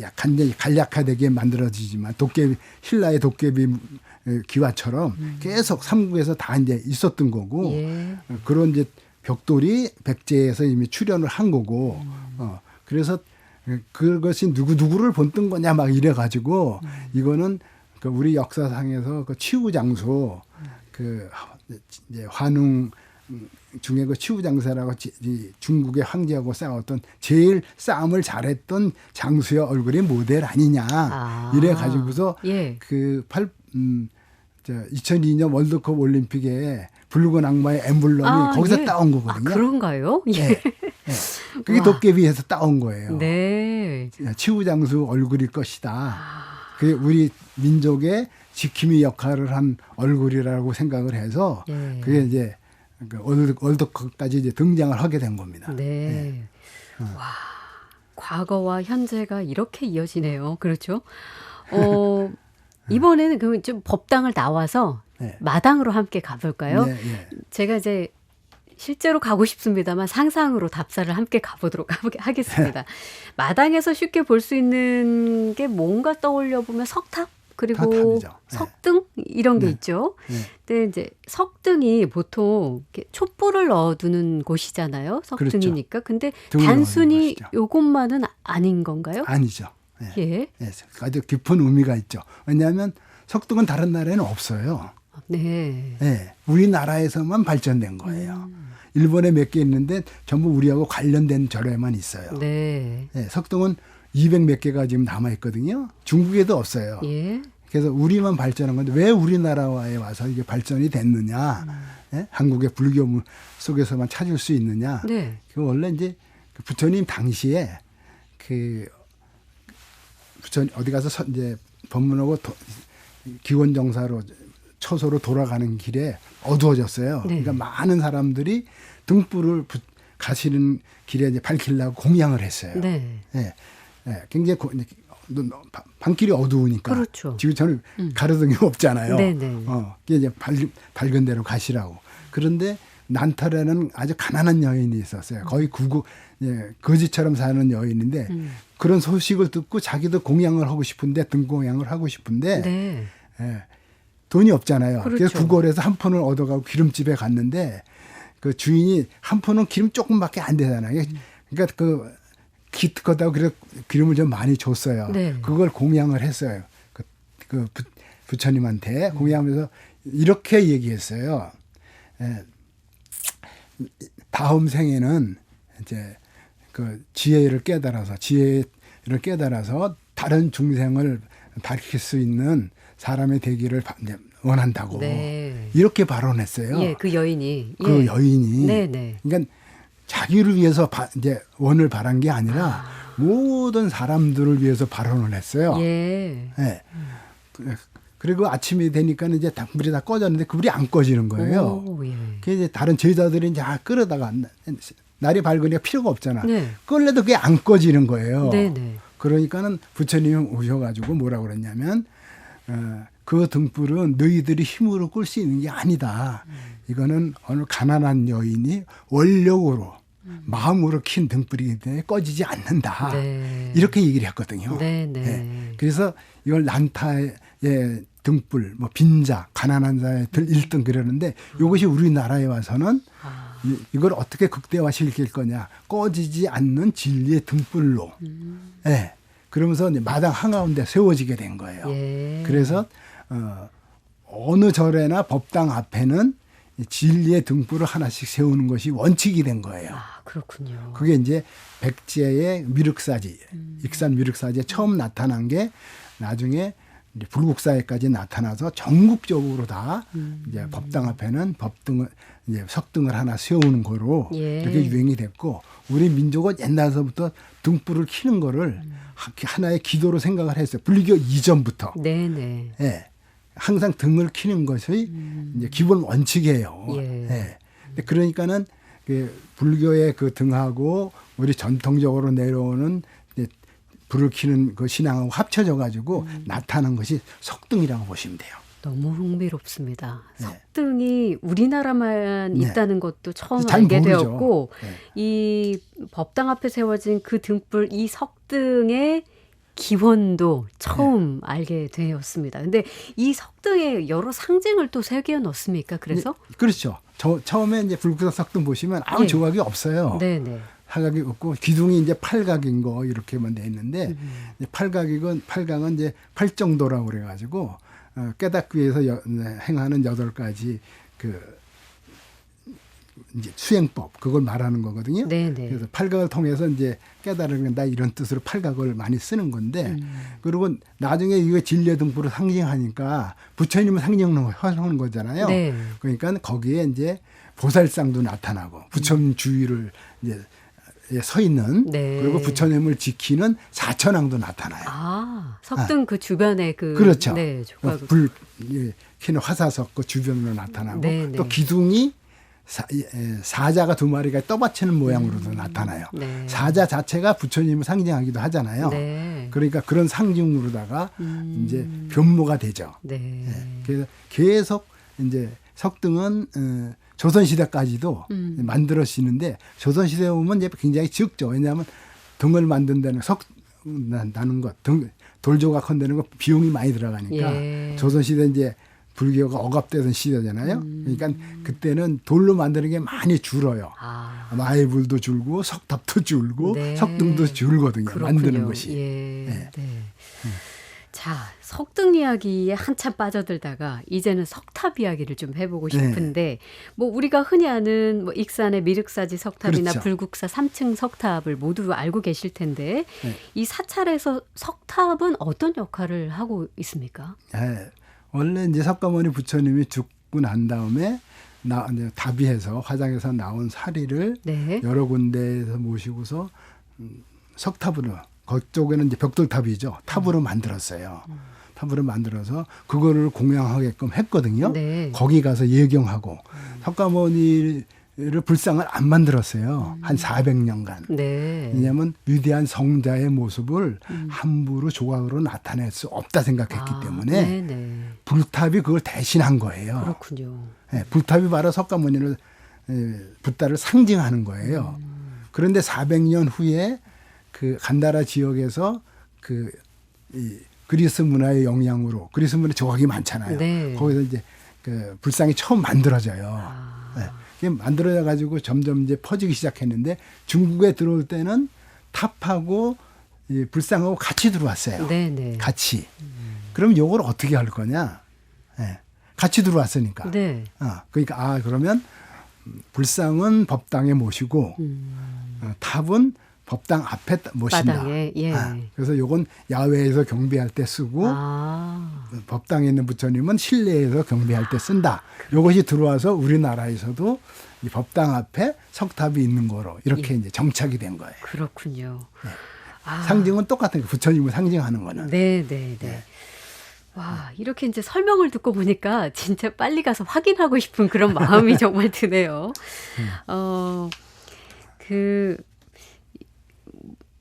약간 간략화되게 만들어지지만 신라의 도깨비 기와처럼 계속 삼국에서 다 이제 있었던 거고 그런 이제 벽돌이 백제에서 이미 출현을 한 거고 그래서 그것이 누구를 본뜬 거냐 막 이래가지고 이거는 그 우리 역사상에서 그 치우장수 그 이제 환웅 중에 그 치우장사라고 중국의 황제하고 싸웠던 제일 싸움을 잘했던 장수의 얼굴이 모델 아니냐 이래 가지고서 그 2002년 월드컵 올림픽에 붉은 악마의 엠블럼이 거기서 따온 거거든요. 그런가요? 예. 네. 그게 도깨비에서 따온 거예요. 네. 치우장수 얼굴일 것이다. 그게 우리 민족의 지킴이 역할을 한 얼굴이라고 생각을 해서 그게 이제 월드컵까지 이제 등장을 하게 된 겁니다. 네. 와, 과거와 현재가 이렇게 이어지네요. 그렇죠? 이번에는 그럼 좀 법당을 나와서 마당으로 함께 가볼까요? 제가 이제 실제로 가고 싶습니다만 상상으로 답사를 함께 가보도록 하겠습니다. 마당에서 쉽게 볼 수 있는 게 뭔가 떠올려 보면 석탑? 그리고 다르죠. 석등 이런 게 네. 있죠. 네. 근데 이제 석등이 보통 이렇게 촛불을 넣어두는 곳이잖아요. 석등이니까. 근데 등을 단순히 넣어두는 곳이죠. 요것만은 아닌 건가요? 아니죠. 예. 예. 예, 아주 깊은 의미가 있죠. 왜냐하면 석등은 다른 나라에는 없어요. 네. 예, 우리나라에서만 발전된 거예요. 일본에 몇 개 있는데 전부 우리하고 관련된 절에만 있어요. 네. 예, 석등은 200 몇 개가 지금 남아 있거든요. 중국에도 없어요. 예. 그래서 우리만 발전한 건데 왜 우리나라에 와서 이게 발전이 됐느냐? 예? 한국의 불교 속에서만 찾을 수 있느냐? 네. 그 원래 이제 그 부처님 당시에 그 부처님 어디 가서 이제 법문하고 기원 정사로 처소로 돌아가는 길에 어두워졌어요. 네. 그러니까 많은 사람들이 등불을 가시는 길에 이제 밝히려고 공양을 했어요. 네. 예, 예, 굉장히 밤길이 어두우니까. 그렇죠. 지금처럼 가로등이 없잖아요. 네네. 그게 이제 밝은 데로 가시라고. 그런데 난탈에는 아주 가난한 여인이 있었어요. 거의 거지처럼 사는 여인인데 그런 소식을 듣고 자기도 공양을 하고 싶은데 등 공양을 하고 싶은데 네. 예, 돈이 없잖아요. 그렇죠. 그래서 구걸에서 한 푼을 얻어가고 기름집에 갔는데 그 주인이 한 푼은 기름 조금밖에 안 되잖아요. 그러니까 그 기특하다고 그래서 기름을 좀 많이 줬어요. 네. 그걸 공양을 했어요. 부처님한테 공양하면서 이렇게 얘기했어요. 예, 다음 생에는 이제 그 지혜를 깨달아서 다른 중생을 밝힐 수 있는 사람의 되기를 원한다고. 네. 이렇게 발언했어요. 예, 그 여인이. 그 예. 여인이. 네네. 그러니까 자기를 위해서 이제 원을 바란 게 아니라 모든 사람들을 위해서 발언을 했어요. 예. 예. 그리고 아침이 되니까 이제 불이 다 꺼졌는데 그 불이 안 꺼지는 거예요. 오, 예. 그래서 이제 다른 제자들이 이제 끌어다가 날이 밝으니까 필요가 없잖아. 네. 끌래도 그게 안 꺼지는 거예요. 네네. 그러니까는 부처님이 오셔가지고 뭐라고 그랬냐면 그 등불은 너희들이 힘으로 끌 수 있는 게 아니다. 이거는 어느 가난한 여인이 원력으로 마음으로 킨 등불이기 때문에 꺼지지 않는다. 네. 이렇게 얘기를 했거든요. 네네. 예. 그래서 이걸 난타의 등불, 뭐 빈자, 가난한 자의 1등 그러는데 이것이 우리나라에 와서는 이걸 어떻게 극대화시킬 거냐. 꺼지지 않는 진리의 등불로. 예. 그러면서 이제 마당 한가운데 세워지게 된 거예요. 예. 그래서 어느 절에나 법당 앞에는 진리의 등불을 하나씩 세우는 것이 원칙이 된 거예요. 아, 그렇군요. 그게 이제 백제의 미륵사지, 익산 미륵사지에 처음 나타난 게 나중에 이제 불국사에까지 나타나서 전국적으로 다 이제 법당 앞에는 이제 석등을 하나 세우는 거로 예. 이렇게 유행이 됐고 우리 민족은 옛날서부터 등불을 켜는 거를 하나의 기도로 생각을 했어요. 불교 이전부터. 네네. 예. 항상 등을 켜는 것이 이제 기본 원칙이에요. 예. 예. 근데 그러니까는 그 불교의 그 등하고 우리 전통적으로 내려오는 이제 불을 켜는 그 신앙하고 합쳐져 가지고 나타난 것이 석등이라고 보시면 돼요. 너무 흥미롭습니다. 네. 석등이 우리나라만 네. 있다는 것도 처음 잘 알게 모르죠. 되었고 네. 이 법당 앞에 세워진 그 등불 이 석등의 기원도 처음 알게 되었습니다. 근데 이 석등에 여러 상징을 또 새겨 넣습니까? 그래서? 그렇죠. 처음에 이제 불구석 석등 보시면 아무 예. 조각이 없어요. 네네. 사각이 없고 기둥이 이제 팔각인 거 이렇게만 돼 있는데 이제 팔각은 이제 팔정도라고 그래가지고 깨닫기 위해서 행하는 8가지 그 이제 수행법 그걸 말하는 거거든요. 네네. 그래서 팔각을 통해서 이제 깨달은다 이런 뜻으로 팔각을 많이 쓰는 건데 그리고 나중에 이거 진리의 등불을 상징하니까 부처님을 상징하는 거잖아요. 네. 그러니까 거기에 이제 보살상도 나타나고 부처님 주위를 이제 서 있는 네. 그리고 부처님을 지키는 사천왕도 나타나요. 아, 석등 그 주변에 그렇죠. 네, 조각. 불 켜는 화사석 그 주변으로 나타나고 네, 네. 또 기둥이 사자가 2마리가 떠받치는 모양으로도 나타나요. 네. 사자 자체가 부처님을 상징하기도 하잖아요. 네. 그러니까 그런 상징으로다가 이제 변모가 되죠. 네. 예. 그래서 계속 이제 석등은 조선시대까지도 만들어지는데 조선시대에 오면 이제 굉장히 적죠. 왜냐하면 등을 만든다는 나는 것, 돌조각 건드는 거 비용이 많이 들어가니까 예. 조선시대 이제 불교가 억압되던 시대잖아요. 그러니까 그때는 돌로 만드는 게 많이 줄어요. 마이불도 줄고 석탑도 줄고 네. 석등도 줄거든요. 그렇군요. 만드는 것이. 예. 네. 네. 자, 석등 이야기에 한참 빠져들다가 이제는 석탑 이야기를 좀 해보고 싶은데 뭐 우리가 흔히 아는 뭐 익산의 미륵사지 석탑이나 그렇죠. 불국사 3층 석탑을 모두 알고 계실 텐데 네. 이 사찰에서 석탑은 어떤 역할을 하고 있습니까? 예. 원래 이제 석가모니 부처님이 죽고 난 다음에 이제 다비해서 화장에서 나온 사리를 네. 여러 군데에서 모시고서 석탑으로 그쪽에는 이제 벽돌탑이죠. 탑으로 만들었어요. 탑으로 만들어서 그거를 공양하게끔 했거든요. 네. 거기 가서 예경하고 석가모니를 불상을 안 만들었어요. 한 400년간. 네. 왜냐하면 위대한 성자의 모습을 함부로 조각으로 나타낼 수 없다 생각했기 때문에 네네. 불탑이 그걸 대신한 거예요. 그렇군요. 예, 불탑이 바로 석가모니를 붓다를 상징하는 거예요. 그런데 400년 후에 그 간다라 지역에서 이 그리스 문화의 영향으로 그리스 문화에 조각이 많잖아요. 네. 거기서 이제 그 불상이 처음 만들어져요. 네. 이게 만들어져 가지고 점점 이제 퍼지기 시작했는데 중국에 들어올 때는 탑하고 이 불상하고 같이 들어왔어요. 네네. 같이. 그럼 요걸 어떻게 할 거냐? 네. 같이 들어왔으니까. 네. 그러니까 그러면 불상은 법당에 모시고 탑은 법당 앞에 모신다. 바닥에, 예. 그래서 요건 야외에서 경배할 때 쓰고 법당에 있는 부처님은 실내에서 경배할 때 쓴다. 요것이 들어와서 우리나라에서도 이 법당 앞에 석탑이 있는 거로 이렇게 이제 정착이 된 거예요. 그렇군요. 네. 상징은 똑같은 거. 부처님을 상징하는 거는. 네. 와, 이렇게 이제 설명을 듣고 보니까 진짜 빨리 가서 확인하고 싶은 그런 마음이 정말 드네요.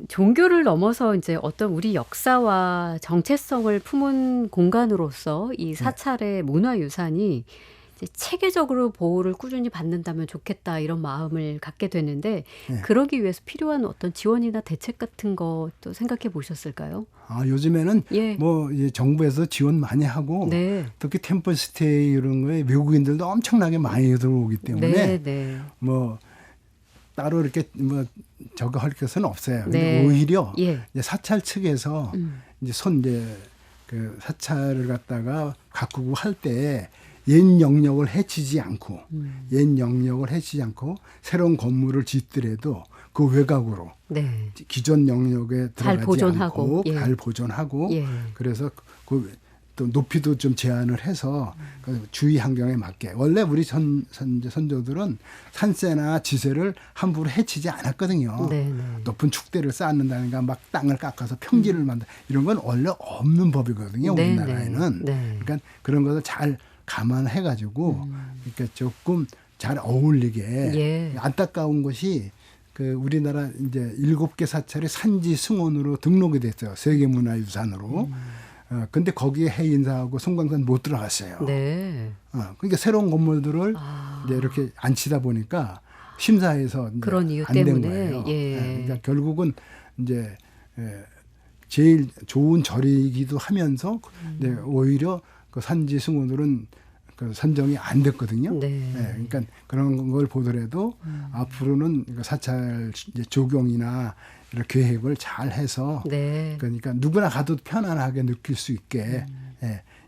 종교를 넘어서 이제 어떤 우리 역사와 정체성을 품은 공간으로서 이 사찰의 문화유산이 이제 체계적으로 보호를 꾸준히 받는다면 좋겠다 이런 마음을 갖게 되는데 그러기 위해서 필요한 어떤 지원이나 대책 같은 것도 생각해 보셨을까요? 요즘에는 뭐 이제 정부에서 지원 많이 하고 특히 템플스테이 이런 거에 외국인들도 엄청나게 많이 들어오기 때문에 뭐 따로 이렇게 뭐 저거 할 것은 없어요. 근데 오히려 이제 사찰 측에서 이제 그 사찰을 갖다가 가꾸고 할 때 옛 영역을 해치지 않고 새로운 건물을 짓더라도 그 외곽으로 기존 영역에 들어가지 않고 잘 보존하고 그래서 또 높이도 좀 제한을 해서 그 주위 환경에 맞게 원래 우리 선조들은 산세나 지세를 함부로 해치지 않았거든요. 높은 축대를 쌓는다든가 막 땅을 깎아서 평지를 만들 이런 건 원래 없는 법이거든요. 우리나라에는. 그러니까 그런 것을 잘 감안해 가지고 그러니까 조금 잘 어울리게 안타까운 것이 그 우리나라 이제 7개 사찰이 산지 승원으로 등록이 됐어요. 세계문화유산으로. 근데 거기에 해인사하고 송광산 못 들어갔어요. 그러니까 새로운 건물들을 이제 이렇게 안 치다 보니까 심사에서 그런 이유 안 된 때문에 거예요. 그러니까 결국은 이제 제일 좋은 절이기도 하면서 이제 오히려 그 산지 승원들은 그 선정이 안 됐거든요. 그러니까 그런 걸 보더라도 앞으로는 사찰 이제 조경이나 이런 계획을 잘 해서 그러니까 누구나 가도 편안하게 느낄 수 있게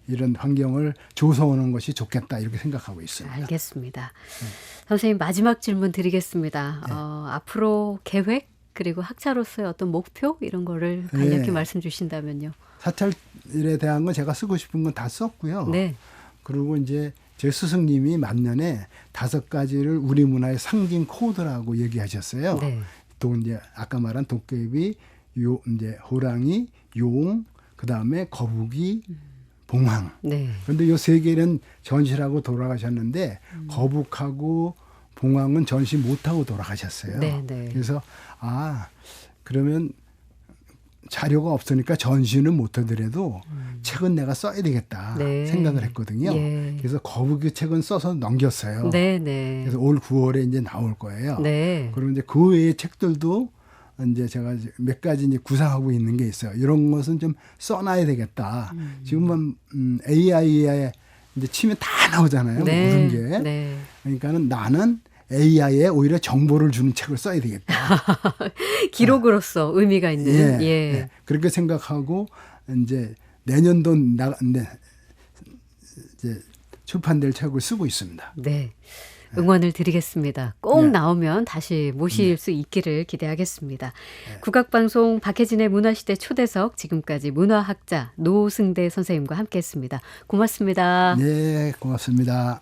이런 환경을 조성하는 것이 좋겠다 이렇게 생각하고 있습니다. 알겠습니다. 선생님 마지막 질문 드리겠습니다. 앞으로 계획 그리고 학자로서의 어떤 목표 이런 거를 간략히 말씀 주신다면요. 사찰에 대한 건 제가 쓰고 싶은 건 다 썼고요. 그리고 이제 제 스승님이 만년에 5가지를 우리 문화의 상징 코드라고 얘기하셨어요. 또 이제 아까 말한 도깨비, 이제 호랑이, 용, 그 다음에 거북이, 봉황. 그런데 이 3개는 전시하고 돌아가셨는데 거북하고 봉황은 전시 못하고 돌아가셨어요. 그래서 그러면 자료가 없으니까 전시는 못하더라도 책은 내가 써야 되겠다 생각을 했거든요. 그래서 거북이 책은 써서 넘겼어요. 그래서 올 9월에 이제 나올 거예요. 그리고 이제 그 외의 책들도 이제 제가 몇 가지 이제 구상하고 있는 게 있어요. 이런 것은 좀 써놔야 되겠다. 지금은 AI에 이제 치면 다 나오잖아요. 네. 모든 게. 네. 그러니까는 나는 AI에 오히려 정보를 주는 책을 써야 되겠다. 기록으로서 의미가 있는. 예. 그렇게 생각하고 이제 내년도 이제 출판될 책을 쓰고 있습니다. 네. 응원을 드리겠습니다. 꼭 네. 나오면 다시 모실 수 있기를 기대하겠습니다. 국악방송 박혜진의 문화시대 초대석, 지금까지 문화학자 노승대 선생님과 함께했습니다. 고맙습니다. 네, 고맙습니다.